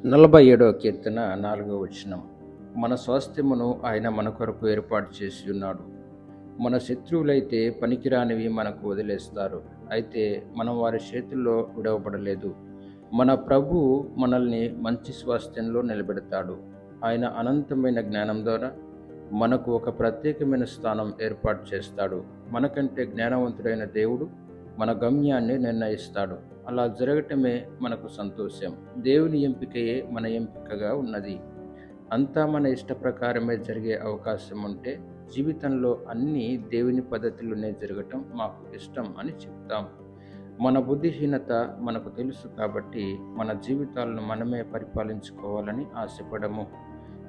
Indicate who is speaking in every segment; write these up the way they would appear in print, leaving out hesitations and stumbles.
Speaker 1: 47వ కీర్తన 4వ వచనం. మన స్వాస్థ్యమును ఆయన మన కొరకు ఏర్పాటు చేసి ఉన్నాడు. మన శత్రువులైతే పనికిరానివి మనకు వదిలేస్తారు, అయితే మనం వారి చేతుల్లో విడవబడలేదు. మన ప్రభువు మనల్ని మంచి స్వాస్థ్యంలో నిలబెడతాడు. ఆయన అనంతమైన జ్ఞానం ద్వారా మనకు ఒక ప్రత్యేకమైన స్థానం ఏర్పాటు చేస్తాడు. మనకంటే జ్ఞానవంతుడైన దేవుడు మన గమ్యాన్ని నిర్ణయిస్తాడు. అలా జరగటమే మనకు సంతోషం. దేవుని ఎంపికయే మన ఎంపికగా ఉన్నది. అంతా మన ఇష్ట ప్రకారమే జరిగే అవకాశం ఉంటే జీవితంలో అన్నీ దేవుని పద్ధతిలోనే జరగటం మాకు ఇష్టం అని చెప్తాం. మన బుద్ధిహీనత మనకు తెలుసు కాబట్టి మన జీవితాలను మనమే పరిపాలించుకోవాలని ఆశపడము.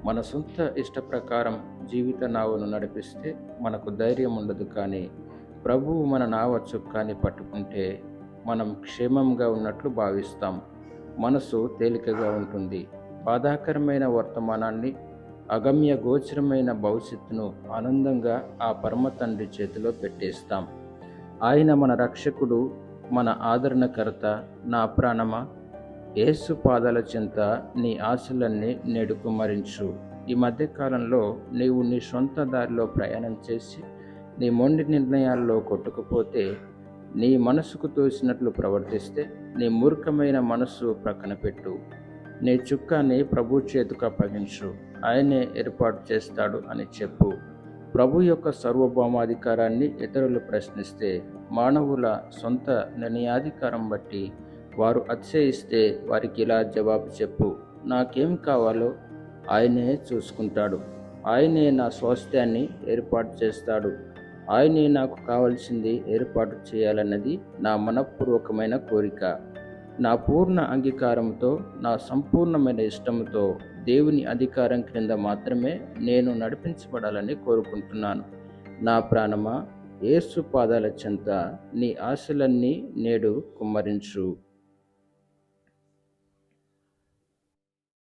Speaker 1: మన సొంత ఇష్ట ప్రకారం జీవిత నావను నడిపిస్తే మనకు ధైర్యం ఉండదు. కానీ ప్రభువు మన నావ చుక్కాని పట్టుకుంటే మనం క్షేమంగా ఉన్నట్లు భావిస్తాం. మనసు తేలికగా ఉంటుంది. బాధాకరమైన వర్తమానాన్ని, అగమ్య గోచరమైన భవిష్యత్తును ఆనందంగా ఆ పరమ తండ్రి చేతిలో పెట్టేస్తాం. ఆయన మన రక్షకుడు, మన ఆదరణకర్త. నా ప్రాణమా, యేసు పాదాల చెంత నీ ఆశలన్నీ నేడు కుమ్మరించు. ఈ మధ్యకాలంలో నీవు నీ సొంత దారిలో ప్రయాణం చేసి నీ మొండి నిర్ణయాల్లో కొట్టుకుపోతే, నీ మనసుకు తోసినట్లు ప్రవర్తిస్తే, నీ మూర్ఖమైన మనస్సు ప్రక్కన పెట్టు. నీ చుక్కాన్ని ప్రభు చేతికి అప్పగించు. ఆయనే ఏర్పాటు చేస్తాడు అని చెప్పు. ప్రభు యొక్క సార్వభౌమాధికారాన్ని ఇతరులు ప్రశ్నిస్తే, మానవుల సొంత నిర్ణయాధికారం బట్టి వారు అతిశయిస్తే వారికి ఇలా జవాబు చెప్పు: నాకేం కావాలో ఆయనే చూసుకుంటాడు. ఆయనే నా స్వాస్థ్యాన్ని ఏర్పాటు చేస్తాడు. ఆయనే నాకు కావలసింది ఏర్పాటు చేయాలన్నది నా మనఃపూర్వకమైన కోరిక. నా పూర్ణ అంగీకారంతో, నా సంపూర్ణమైన ఇష్టంతో దేవుని అధికారం క్రింద మాత్రమే నేను నడిపించబడాలని కోరుకుంటున్నాను. నా ప్రాణమా, యేసు పాదాల చెంత నీ ఆశలన్నీ నేడు కుమ్మరించు.